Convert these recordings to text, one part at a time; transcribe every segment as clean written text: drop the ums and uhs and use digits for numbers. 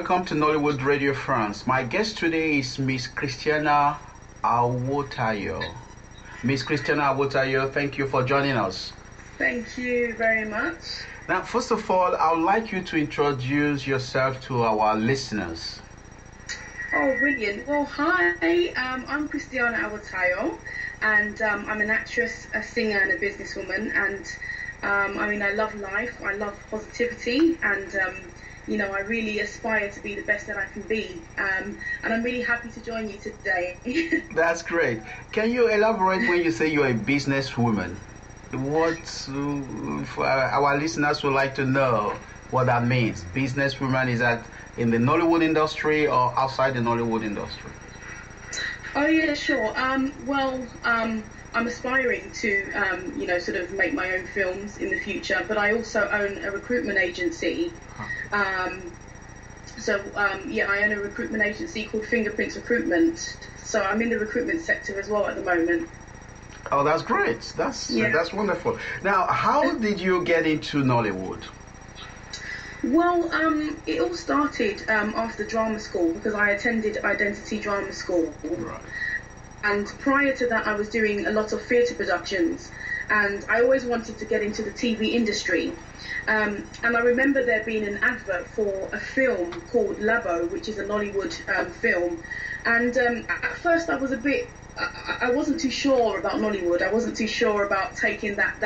welcome to Nollywood Radio France. My guest today is Miss Christiana Awotayo. Miss Christiana Awotayo, thank you for joining us. Thank you very much. Now, first of all, I would like you to introduce yourself to our listeners. Oh, brilliant. Well, hi, I'm Christiana Awotayo, and I'm an actress, a singer, and a businesswoman. And I love life, I love positivity, and I really aspire to be the best that I can be. And I'm really happy to join you today. That's great. Can you elaborate when you say you're a businesswoman? What our listeners would like to know what that means. Businesswoman, is that in the Nollywood industry or outside the Nollywood industry? Oh yeah, sure. I'm aspiring to, sort of make my own films in the future, but I also own a recruitment agency. I own a recruitment agency called Fingerprints Recruitment. So I'm in the recruitment sector as well at the moment. Oh, that's great. That's wonderful. Now, how did you get into Nollywood? Well, it all started after drama school, because I attended Identity Drama School. Right. And prior to that, I was doing a lot of theatre productions, and I always wanted to get into the TV industry. And I remember there being an advert for a film called Labo, which is a Nollywood film. And at first I was I wasn't too sure about Nollywood. I wasn't too sure about taking that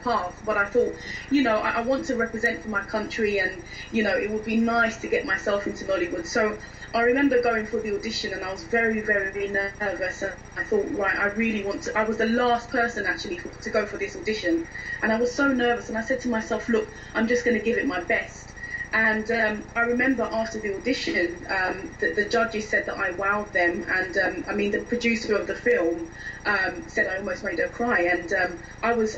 path. But I thought, I want to represent for my country, and, it would be nice to get myself into Nollywood. So I remember going for the audition, and I was very, very nervous. And I thought, right, I really want to. I was the last person actually to go for this audition, and I was so nervous. And I said to myself, look, I'm just going to give it my best. And I remember after the audition, the judges said that I wowed them, and the producer of the film said I almost made her cry, and I was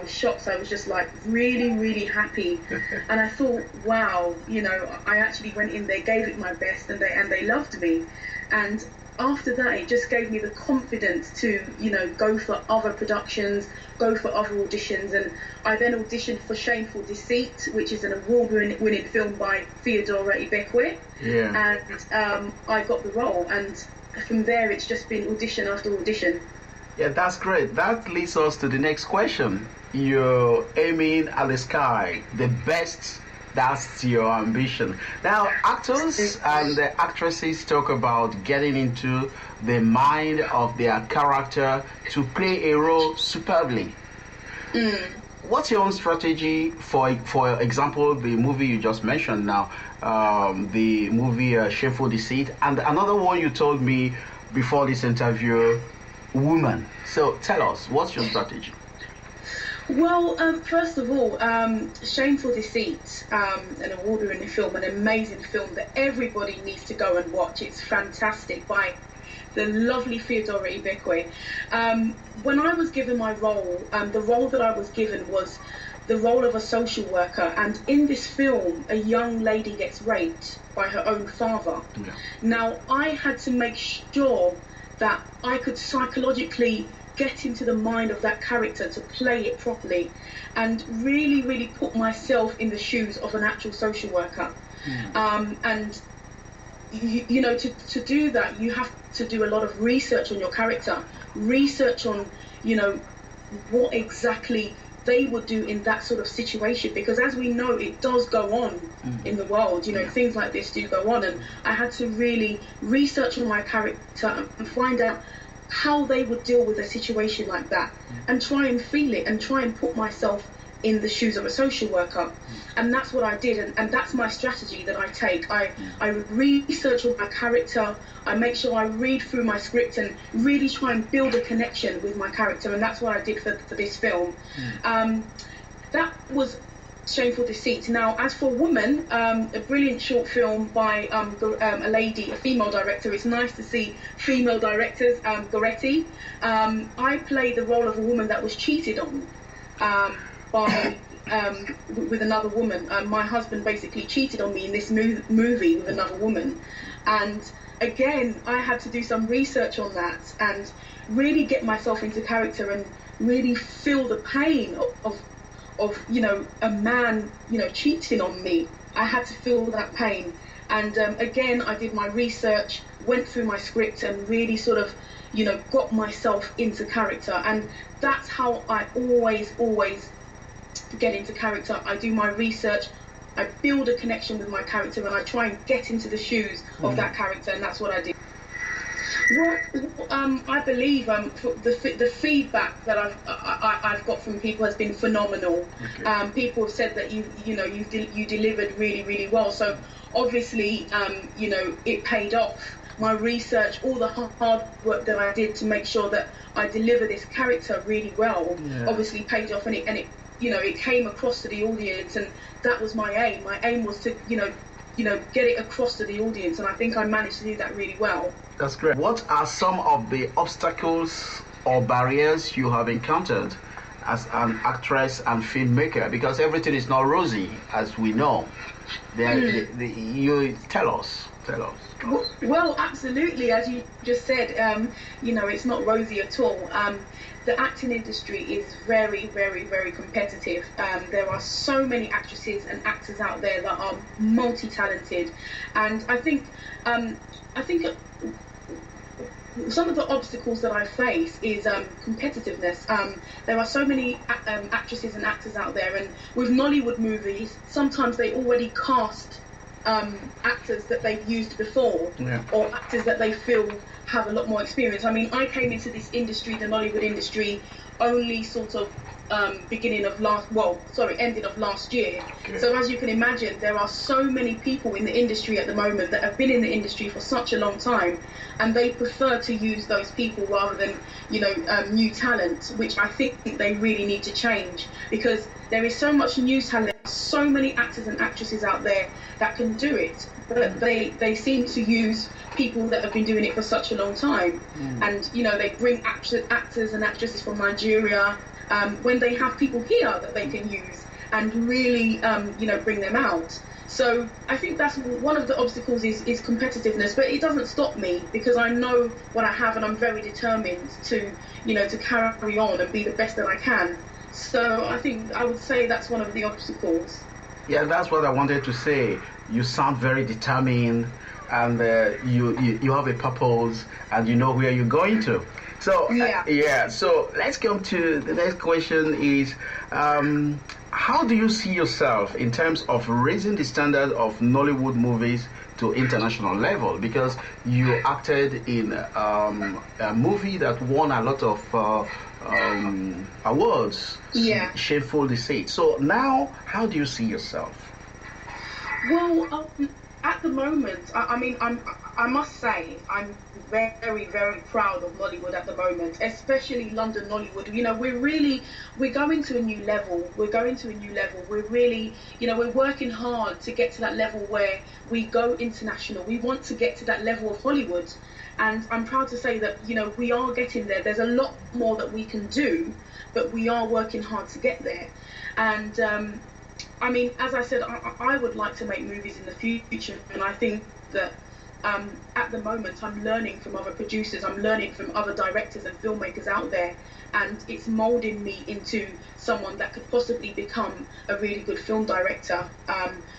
shocked. So I was just like really, really happy, and I thought, wow, I actually went in there, gave it my best, and they loved me, and after that, it just gave me the confidence to, go for other productions, go for other auditions. And I then auditioned for Shameful Deceit, which is an award-winning film by Theodora Ibekwe. Yeah. And I got the role. And from there, it's just been audition after audition. Yeah, that's great. That leads us to the next question. You're aiming at the sky, the best. That's your ambition. Now, actors and actresses talk about getting into the mind of their character to play a role superbly. What's your own strategy for example, the movie you just mentioned now, the movie Shameful Deceit, and another one you told me before this interview, Woman. So tell us, what's your strategy? Well, first of all, Shameful Deceit, an award-winning film, an amazing film that everybody needs to go and watch. It's fantastic, by the lovely Theodora Ibekwe. When I was given my role, the role that I was given was the role of a social worker, and in this film, a young lady gets raped by her own father. Yeah. Now, I had to make sure that I could psychologically get into the mind of that character to play it properly, and really, really put myself in the shoes of an actual social worker. And to do that, you have to do a lot of research on your character, research on what exactly they would do in that sort of situation, because as we know, it does go on in the world. Things like this do go on, and I had to really research on my character and find out how they would deal with a situation like that, and try and feel it, and try and put myself in the shoes of a social worker. And that's what I did, and that's my strategy that I take. I research on my character, I make sure I read through my script and really try and build a connection with my character, and that's what I did for this film. That was Shameful Deceit. Now, as for Woman, a brilliant short film by a lady, a female director. It's nice to see female directors, Goretti. I play the role of a woman that was cheated on with another woman. My husband basically cheated on me in this movie with another woman, and again, I had to do some research on that and really get myself into character and really feel the pain of a man cheating on me. I had to feel that pain, And again, I did my research, went through my script, and really sort of, got myself into character. And that's how I always get into character. I do my research, I build a connection with my character, and I try and get into the shoes of that character, and that's what I do. Well, I believe the feedback that I've got from people has been phenomenal. Okay. People have said that you delivered really well. So obviously, it paid off. My research, all the hard work that I did to make sure that I deliver this character really well, obviously paid off, and it came across to the audience, and that was my aim. My aim was to get it across to the audience, and I think I managed to do that really well. That's great. What are some of the obstacles or barriers you have encountered as an actress and filmmaker? Because everything is not rosy, as we know. You tell us. Well, absolutely. As you just said, it's not rosy at all. The acting industry is very competitive. There are so many actresses and actors out there that are multi-talented, and I think some of the obstacles that I face is competitiveness. There are so many actresses and actors out there, and with Nollywood movies, sometimes they already cast actors that they've used before, or actors that they feel have a lot more experience. I mean, I came into this industry, the Nollywood industry, only sort of ending of last year. Okay. So as you can imagine, there are so many people in the industry at the moment that have been in the industry for such a long time, and they prefer to use those people rather than new talent, which I think they really need to change, because there is so much new talent, so many actors and actresses out there that can do it, but they seem to use people that have been doing it for such a long time. And they bring actors and actresses from Nigeria when they have people here that they can use and really bring them out. So I think that's one of the obstacles is competitiveness, but it doesn't stop me, because I know what I have, and I'm very determined to carry on and be the best that I can. So I think I would say that's one of the obstacles. Yeah, that's what I wanted to say. You sound very determined, and you have a purpose, and you know where you're going to. So so let's come to the next question is, how do you see yourself in terms of raising the standard of Nollywood movies to international level? Because you acted in a movie that won a lot of awards, Shameful Deceit. So now, how do you see yourself? Well, at the moment, I must say I'm very proud of Nollywood at the moment, especially London Nollywood. We're going to a new level. We're really, we're working hard to get to that level where we go international. We want to get to that level of Hollywood, and I'm proud to say that we are getting there. There's a lot more that we can do, but we are working hard to get there. And as I said, I would like to make movies in the future, and I think that at the moment I'm learning from other producers, I'm learning from other directors and filmmakers out there, and it's molding me into someone that could possibly become a really good film director.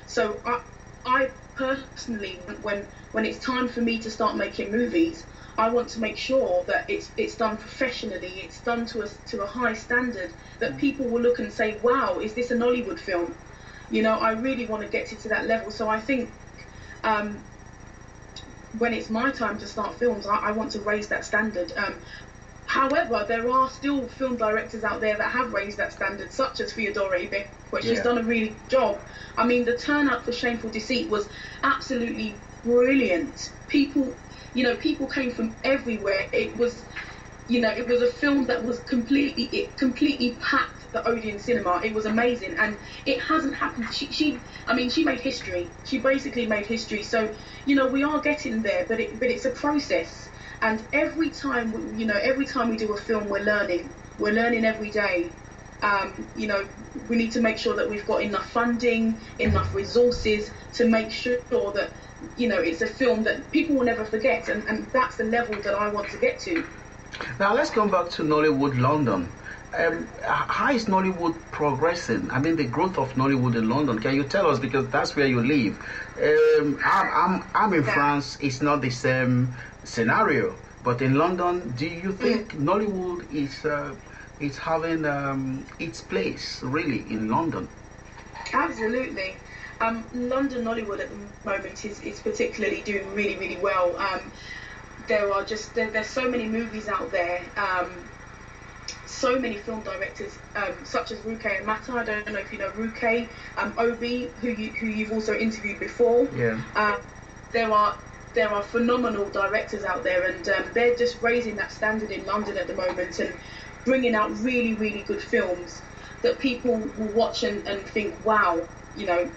So I personally, when it's time for me to start making movies, I want to make sure that it's done professionally, it's done to a high standard, that people will look and say, wow, is this a Nollywood film? I really want to get it to that level. So I think when it's my time to start films, I want to raise that standard. However, there are still film directors out there that have raised that standard, such as Theodore Beck, where she's done a really good job. I mean, the turnout for Shameful Deceit was absolutely brilliant. People came from everywhere. It was a film that was completely packed the Odeon cinema. It was amazing, and it hasn't happened. She made history. She basically made history. So we are getting there, but it's a process. And every time we do a film, we're learning every day. We need to make sure that we've got enough funding, enough resources to make sure that it's a film that people will never forget, and that's the level that I want to get to. Now let's come back to Nollywood London. how is Nollywood progressing? I mean, the growth of Nollywood in London. Can you tell us, because that's where you live? I'm in France. It's not the same scenario, but in London, do you think Nollywood is having its place really in London? Absolutely. London Nollywood at the moment is particularly doing really, really well. There's so many movies out there, so many film directors, such as Ruke and Mata. I don't know if you know Ruke, Obi, who you've also interviewed before. Yeah. There are phenomenal directors out there, and they're just raising that standard in London at the moment and bringing out really, really good films that people will watch and think, wow, you know,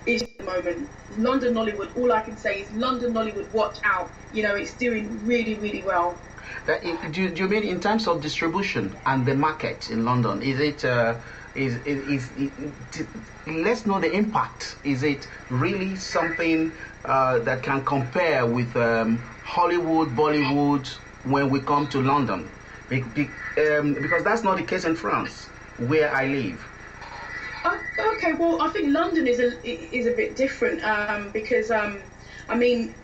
it's the moment. London Nollywood, all I can say is London Nollywood, watch out. You know, it's doing really, really well. Do you mean in terms of distribution and the market in London? Is it, let's know the impact. Is it really something that can compare with Hollywood, Bollywood when we come to London? Because that's not the case in France, where I live. Okay, well, I think London is a bit different because I mean,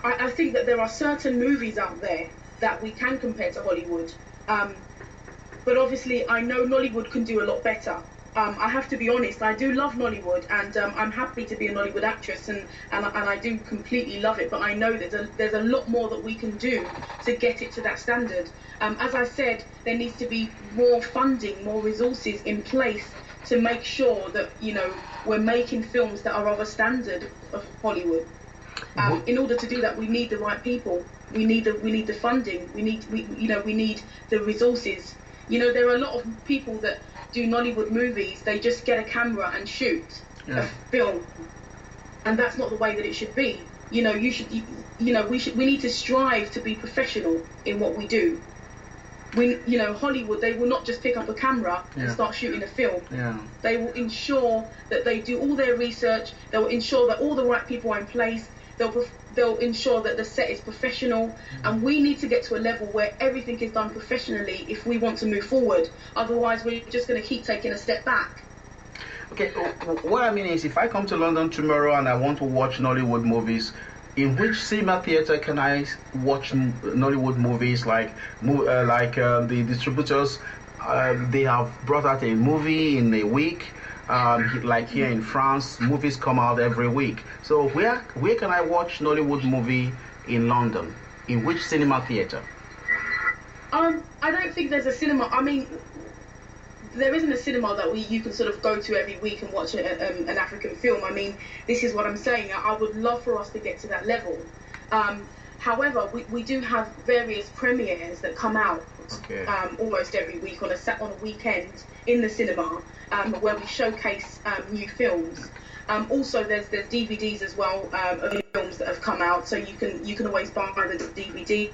I think that there are certain movies out there that we can compare to Hollywood, but obviously I know Nollywood can do a lot better. I have to be honest, I do love Nollywood, and I'm happy to be a Nollywood actress, and I do completely love it, but I know that there's a lot more that we can do to get it to that standard. As I said, there needs to be more funding, more resources in place to make sure that, you know, we're making films that are of a standard of Hollywood. In order to do that, we need the right people. We need the funding. We need the resources. You know, there are a lot of people that do Nollywood movies. They just get a camera and shoot a film, and that's not the way that it should be. You know, we need to strive to be professional in what we do. Hollywood, they will not just pick up a camera and start shooting a film. Yeah. They will ensure that they do all their research. They will ensure that all the right people are in place. They'll ensure that the set is professional, and we need to get to a level where everything is done professionally if we want to move forward. Otherwise, we're just going to keep taking a step back. Okay, what I mean is, if I come to London tomorrow and I want to watch Nollywood movies, in which cinema theater can I watch Nollywood movies? Like the distributors, they have brought out a movie in a week. Like here in France, movies come out every week. So where can I watch Nollywood movie in London? In which cinema theater? I don't think there's a cinema. I mean, there isn't a cinema that you can sort of go to every week and watch an African film. I mean, this is what I'm saying. I would love for us to get to that level. However, we do have various premieres that come out almost every week on a weekend in the cinema, where we showcase new films. Also, there's DVDs as well of films that have come out, so you can always buy the DVD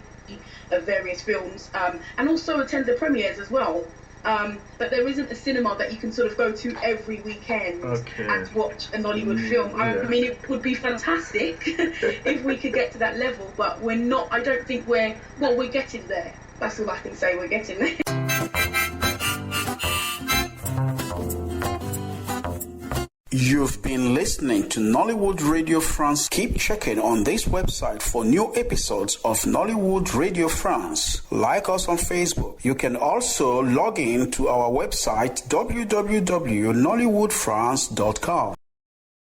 of various films, and also attend the premieres as well. But there isn't a cinema that you can sort of go to every weekend and watch a Nollywood film. I mean, it would be fantastic if we could get to that level, but we're not. I don't think we're getting there. That's all I can say. We're getting there. You've been listening to Nollywood Radio France. Keep checking on this website for new episodes of Nollywood Radio France. Like us on Facebook. You can also log in to our website www.nollywoodfrance.com.